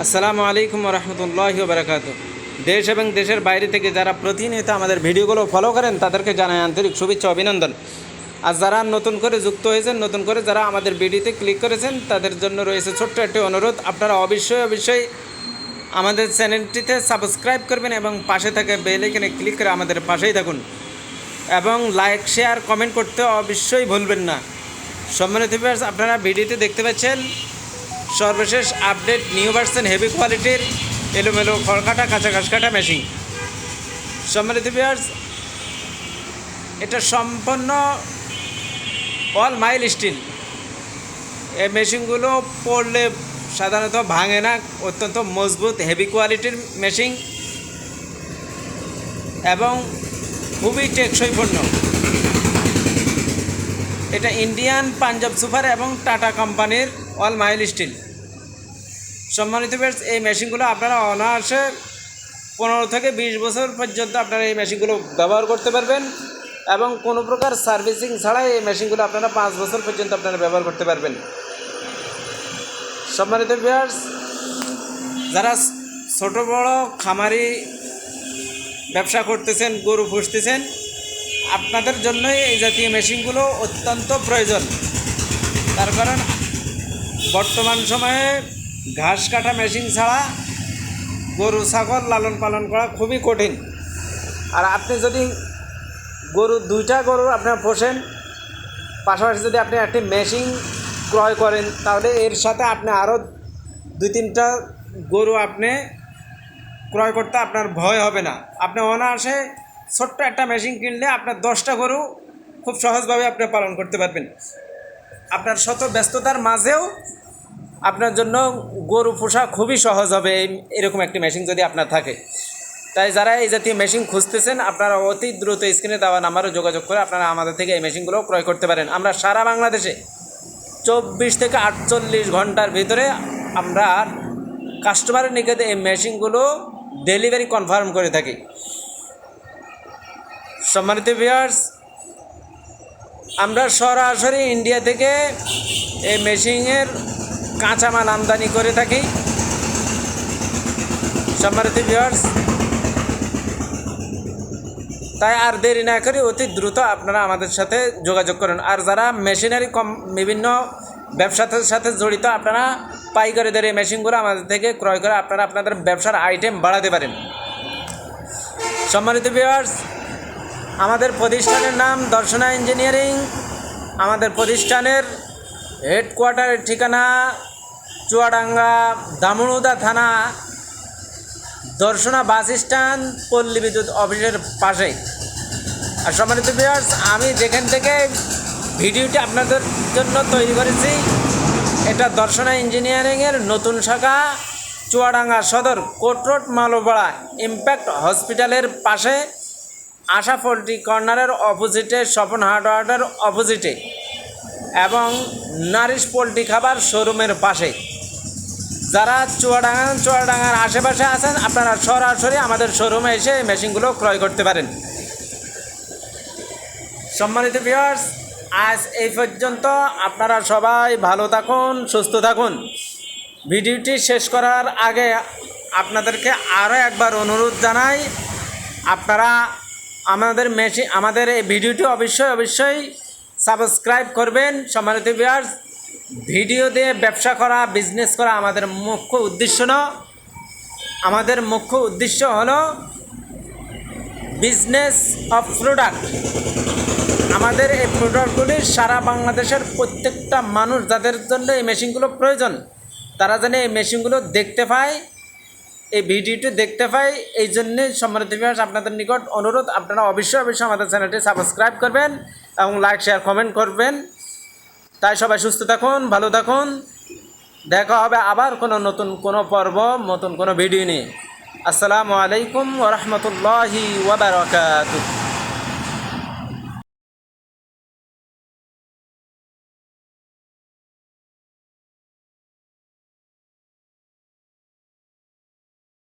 আসসালামু আলাইকুম রহমতুল্লাহি বারাকাতু। দেশ এবং দেশের বাইরে থেকে যারা প্রতিনিয়ত আমাদের ভিডিওগুলো ফলো করেন তাদেরকে জানাই আন্তরিক শুভেচ্ছা অভিনন্দন। আর যারা নতুন করে যুক্ত হয়েছেন, নতুন করে যারা আমাদের ভিডিওতে ক্লিক করেছেন, তাদের জন্য রয়েছে ছোট্ট একটি অনুরোধ। আপনারা অবশ্যই আমাদের চ্যানেলটিতে সাবস্ক্রাইব করবেন এবং পাশে থাকা বেল আইকনে ক্লিক করে আমাদের পাশেই থাকুন এবং লাইক শেয়ার কমেন্ট করতে অবশ্যই ভুলবেন না। সম্মানিত ভিউয়ার্স, আপনারা ভিডিওতে দেখতে পাচ্ছেন সর্বশেষ আপডেট নিউ ভার্সন হেভি কোয়ালিটির এলোমেলো খড়কাটা কাঁচা ঘাস কাটা মেশিন। সম্মানিত ভিউয়ার্স, এটা সম্পূর্ণ অল মাইল স্টিল। এই মেশিনগুলো পড়লে সাধারণত ভাঙে না, অত্যন্ত মজবুত হেভি কোয়ালিটির মেশিন এবং খুবই টেকসইপূর্ণ। এটা ইন্ডিয়ান পাঞ্জাব সুপার এবং টাটা কোম্পানির অল মাইল স্টিল। সম্মানিত ভিউয়ার্স, এই মেশিনগুলো আপনারা অনায়াসে 15 থেকে 20 বছর পর্যন্ত আপনারা এই মেশিনগুলো ব্যবহার করতে পারবেন এবং কোনো প্রকার সার্ভিসিং ছাড়াই এই মেশিনগুলো আপনারা 5 বছর পর্যন্ত আপনারা ব্যবহার করতে পারবেন। সম্মানিত ভিউয়ার্স, যারা ছোট বড় খামারি ব্যবসা করতেছেন, গরু পুষতেছেন, আপনাদের জন্যই এই জাতীয় মেশিনগুলো অত্যন্ত প্রয়োজন। তার কারণ বর্তমান সময়ে ঘাস কাটা মেশিন ছাড়া গরু ছাগল লালন পালন করা খুবই কঠিন। আর আপনি যদি দুইটা গরু আপনার পোষেন, পাশাপাশি যদি আপনি একটি মেশিন ক্রয় করেন, তাহলে এর সাথে আপনি আরও 2-3টা গরু আপনি ক্রয় করতে আপনার ভয় হবে না। আপনি অনায়াসে ছোট্ট একটা মেশিন কিনলে আপনার 10টা গরু খুব সহজভাবে আপনি পালন করতে পারবেন। আপনার শত ব্যস্ততার মাঝেও আপনার জন্য গরু পোষা খুবই সহজ হবে এরকম একটি মেশিন যদি আপনার থাকে। তাই যারা এই জাতীয় মেশিন খুঁজতেছেন, আপনারা অতি দ্রুত স্ক্রিনে দেওয়া নাম্বারে যোগাযোগ করে আপনারা আমাদের থেকে এই মেশিনগুলো ক্রয় করতে পারেন। আমরা সারা বাংলাদেশে 24 থেকে 48 ঘন্টার ভিতরে আমরা কাস্টমারের নিকটে এই মেশিনগুলো ডেলিভারি কনফার্ম করে থাকি। সম্মানিত ভিউয়ার্স, আমরা সরাসরি ইন্ডিয়া থেকে এই মেশিনের কাঁচামাল আমদানি করে থাকি। সম্মানিত ভিউয়ার্স, তাই আর দেরি না করে অতি দ্রুত আপনারা আমাদের সাথে যোগাযোগ করুন। আর যারা মেশিনারি বিভিন্ন ব্যবসার সাথে জড়িত, আপনারা পাইকারি দরে মেশিনগুলো আমাদের থেকে ক্রয় করে আপনারা আপনাদের ব্যবসার আইটেম বাড়াতে পারেন। সম্মানিত ভিউয়ার্স, আমাদের প্রতিষ্ঠানের নাম দর্শনা ইঞ্জিনিয়ারিং। আমাদের প্রতিষ্ঠানের হেডকোয়ার্টারের ঠিকানা চুয়াডাঙ্গা দামুড়হুদা থানা, দর্শনা বাস স্ট্যান্ড, পল্লী বিদ্যুৎ অফিসের পাশেই। আর সম্মানিত ভিউয়ার্স, আমি যেখান থেকে ভিডিওটি আপনাদের জন্য তৈরি করেছি, এটা দর্শনা ইঞ্জিনিয়ারিংয়ের নতুন শাখা চুয়াডাঙ্গা সদর কোট রোড মালোপাড়া ইম্প্যাক্ট হসপিটালের পাশে, আশা পোলট্রি কর্নারের অপোজিটে, স্বপন হার্ডওয়ারের অপোজিটে এবং নারিশ পোলট্রি খাবার শোরুমের পাশে। যারা চুয়াডাঙ্গার আশেপাশে আছেন, আপনারা সরাসরি আমাদের শোরুমে এসে এই মেশিনগুলো ক্রয় করতে পারেন। সম্মানিত ভিউয়ার্স, আজ এই পর্যন্ত। আপনারা সবাই ভালো থাকুন, সুস্থ থাকুন। ভিডিওটি শেষ করার আগে আপনাদেরকে আরও একবার অনুরোধ জানাই, আপনারা আমাদের এই ভিডিওটি অবশ্যই সাবস্ক্রাইব করবেন। সম্মানিত ভিউয়ার্স, ভিডিও দিয়ে ব্যবসা করা, বিজনেস করা আমাদের মুখ্য উদ্দেশ্য নয়। আমাদের মুখ্য উদ্দেশ্য হলো বিজনেস অফ প্রোডাক্ট। আমাদের এই প্রোডাক্টগুলি সারা বাংলাদেশের প্রত্যেকটা মানুষ যাদের জন্য এই মেশিনগুলো প্রয়োজন, তারা যেন এই মেশিনগুলো দেখতে পায়, এই ভিডিওটি দেখতে পাই। এই জন্যে সম্মানিত ভিউয়ার্স, আপনাদের নিকট অনুরোধ, আপনারা অবশ্যই আমাদের চ্যানেলটি সাবস্ক্রাইব করবেন এবং লাইক শেয়ার কমেন্ট করবেন। তাই সবাই সুস্থ থাকুন, ভালো থাকুন। দেখা হবে আবার নতুন কোনো পর্ব, নতুন কোনো ভিডিও নিয়ে। আসসালামু আলাইকুম ওয়া রাহমাতুল্লাহি ওয়া বারাকাতুহু।